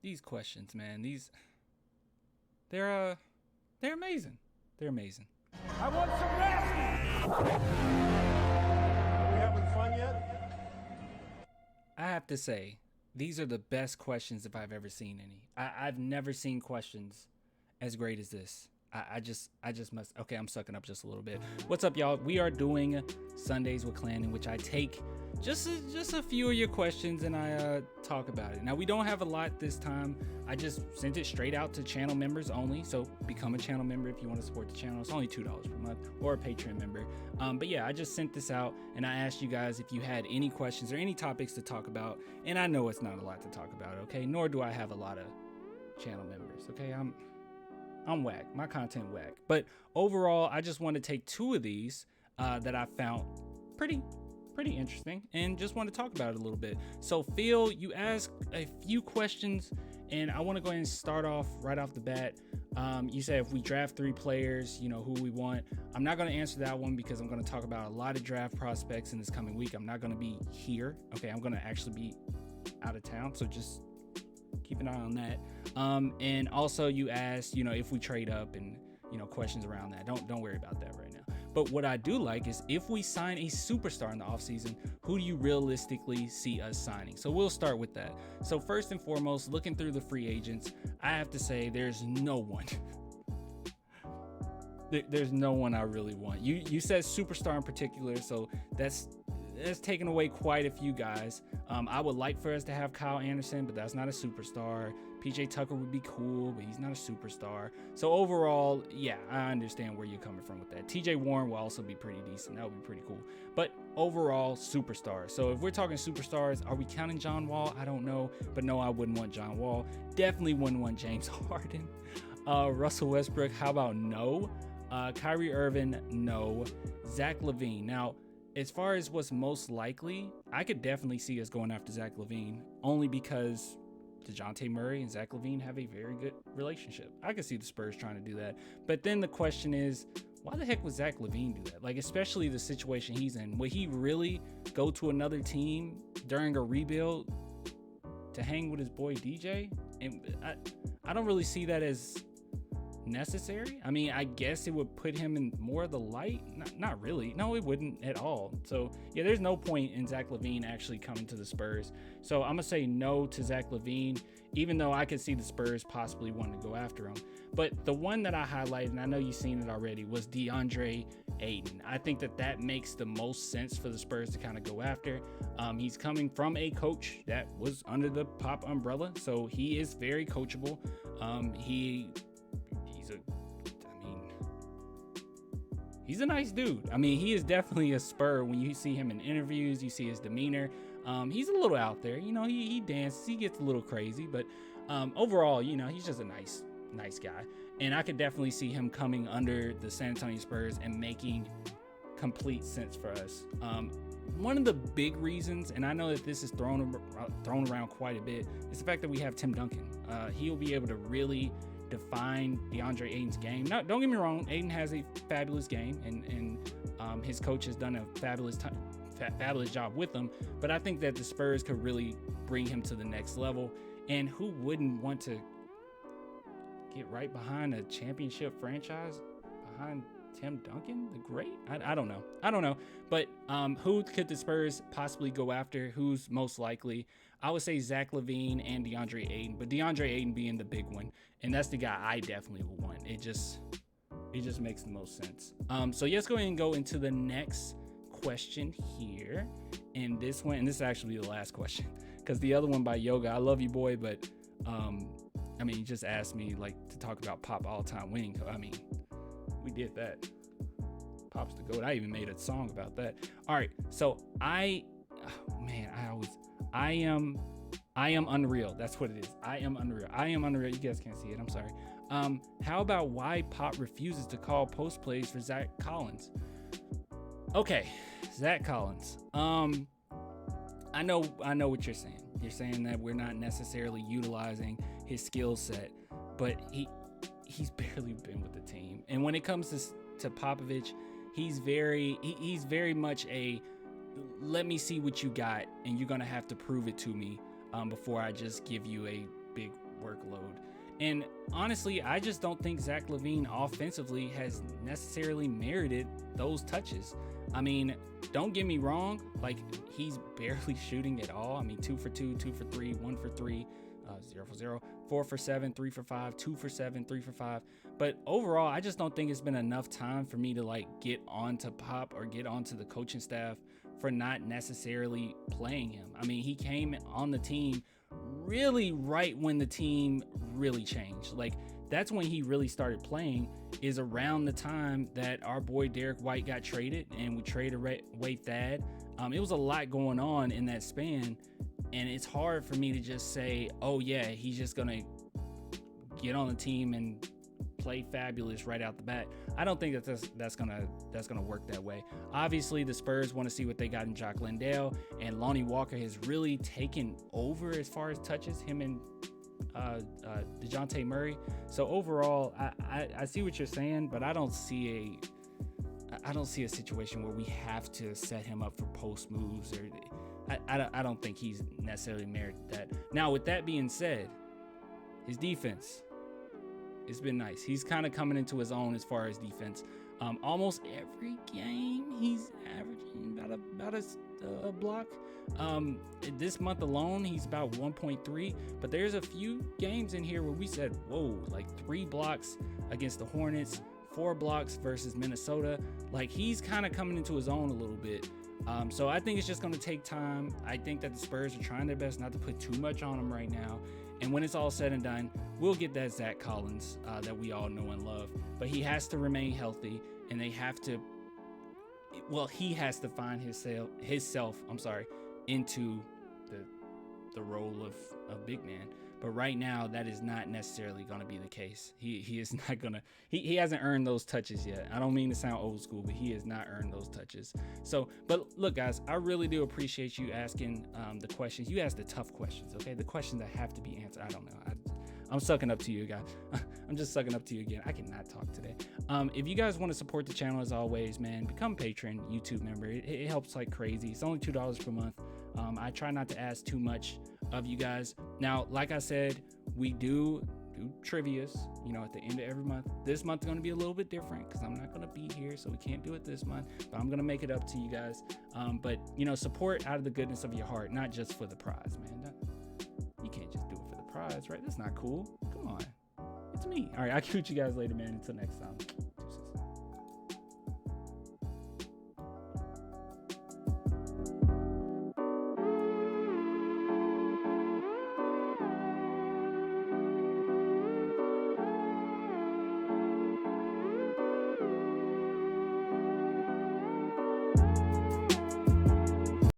these questions, man. They're amazing. They're amazing. I want some rest. Are we having fun yet? I have to say, these are the best questions if I've ever seen any. I've never seen questions as great as this. I just must. Okay, I'm sucking up just a little bit. What's up, y'all? We are doing Sundays with Clan, in which I take just a few of your questions and I talk about it. Now, we don't have a lot this time. I just sent it straight out to channel members only. So become a channel member if you want to support the channel. It's only $2 per month, or a Patreon member. But yeah, I just sent this out and I asked you guys if you had any questions or any topics to talk about. And I know it's not a lot to talk about, okay? Nor do I have a lot of channel members, okay? I'm whack. My content whack. But overall, I just want to take two of these that I found pretty interesting and just want to talk about it a little bit. So Phil, you asked a few questions and I want to go ahead and start off right off the bat. You said if we draft 3 players, you know, who we want. I'm not going to answer that one because I'm going to talk about a lot of draft prospects in this coming week. I'm not going to be here. Okay, I'm going to actually be out of town. So just keep an eye on that. And also you asked, you know, if we trade up and, you know, questions around that. Don't worry about that right now. But what I do like is if we sign a superstar in the offseason, who do you realistically see us signing? So we'll start with that. So first and foremost, looking through the free agents, I have to say there's no one. There's no one I really want. You said superstar in particular, so that's taken away quite a few guys. I would like for us to have Kyle Anderson, but that's not a superstar. PJ Tucker would be cool, but he's not a superstar. So overall, yeah, I understand where you're coming from with that. TJ Warren will also be pretty decent. That would be pretty cool. But overall, superstar. So if we're talking superstars, are we counting John Wall? I don't know. But no, I wouldn't want John Wall. Definitely wouldn't want James Harden. Russell Westbrook, how about no? Kyrie Irving, no. Zach LaVine. Now, as far as what's most likely, I could definitely see us going after Zach LaVine, only because DeJounte Murray and Zach LaVine have a very good relationship. I could see the Spurs trying to do that. But then the question is, why the heck would Zach LaVine do that? Like, especially the situation he's in. Would he really go to another team during a rebuild to hang with his boy DJ? And I don't really see that as necessary. I mean, I guess it would put him in more of the light. Not really. No, it wouldn't at all. So yeah, there's no point in Zach LaVine actually coming to the Spurs. So I'm gonna say no to Zach LaVine, even though I could see the Spurs possibly wanting to go after him. But the one that I highlighted, and I know you've seen it already, was DeAndre Ayton. I think that makes the most sense for the Spurs to kind of go after. He's coming from a coach that was under the Pop umbrella, so he is very coachable. He's a nice dude. I mean, he is definitely a Spur. When you see him in interviews, you see his demeanor. He's a little out there. You know, he dances, he gets a little crazy, but overall, you know, he's just a nice guy. And I could definitely see him coming under the San Antonio Spurs and making complete sense for us. One of the big reasons, and I know that this is thrown around quite a bit, is the fact that we have Tim Duncan. He'll be able to really define DeAndre Ayton's game. Now, don't get me wrong, Ayton has a fabulous game, and his coach has done a fabulous job with him. But I think that the Spurs could really bring him to the next level. And who wouldn't want to get right behind a championship franchise behind Tim Duncan, the great? I don't know. But who could the Spurs possibly go after? Who's most likely? I would say Zach LaVine and DeAndre Ayton, but DeAndre Ayton being the big one, and that's the guy I definitely would want. It just makes the most sense. So let's go ahead and go into the next question here, and this is actually the last question, because the other one by Yoga, I love you, boy, but I mean, you just asked me like to talk about Pop all-time winning. I mean, we did that. Pop's the GOAT. I even made a song about that. All right, so I am unreal. That's what it is. I am unreal. You guys can't see it. I'm sorry. How about why Pop refuses to call post plays for Zach Collins? Okay, Zach Collins. I know what you're saying. You're saying that we're not necessarily utilizing his skill set, but he's barely been with the team. And when it comes to Popovich, he's very much a let me see what you got, and you're gonna have to prove it to me before I just give you a big workload. And honestly, I just don't think Zach LaVine offensively has necessarily merited those touches. I mean, don't get me wrong, like, he's barely shooting at all. I mean, 2 for 2, 2 for 3, 1 for 3, 0 for 0, 4 for 7, 3 for 5, 2 for 7, 3 for 5. But overall, I just don't think it's been enough time for me to like get onto Pop or get onto the coaching staff for not necessarily playing him. I mean, he came on the team really right when the team really changed. Like, that's when he really started playing, is around the time that our boy Derek White got traded and we traded away Thad. It was a lot going on in that span, and it's hard for me to just say, oh yeah, he's just gonna get on the team and play fabulous right out the bat. I don't think that's gonna work that way. Obviously, the Spurs want to see what they got in Jock Landale, and Lonnie Walker has really taken over as far as touches, him and DeJounte Murray. So overall, I see what you're saying, but I don't see a situation where we have to set him up for post moves, or I don't think he's necessarily merited that. Now, with that being said, his defense, it's been nice. He's kind of coming into his own as far as defense. Almost every game he's averaging about a block. This month alone he's about 1.3, but there's a few games in here where we said, whoa, like 3 blocks against the Hornets, 4 blocks versus Minnesota. Like, he's kind of coming into his own a little bit. So I think it's just going to take time. I think that the Spurs are trying their best not to put too much on him right now. And when it's all said and done, we'll get that Zach Collins that we all know and love. But he has to remain healthy, and they have to, well, he has to find himself into the role of big man. But right now, that is not necessarily going to be the case. He is not going to, he hasn't earned those touches yet. I don't mean to sound old school, but he has not earned those touches. So, but look, guys, I really do appreciate you asking the questions. You asked the tough questions, okay? The questions that have to be answered. I don't know. I'm sucking up to you, guys. I'm just sucking up to you again. I cannot talk today. If you guys want to support the channel, as always, man, become a patron, YouTube member. It helps like crazy. It's only $2 per month. I try not to ask too much of you guys. Now, like I said, we do trivias, at the end of every month. This month is going to be a little bit different because I'm not going to be here, so we can't do it this month, but I'm going to make it up to you guys. But support out of the goodness of your heart, not just for the prize, man. You can't just do it for the prize, right? That's not cool. Come on. It's me. All right, I'll catch you guys later, man. Until next time. Deuces.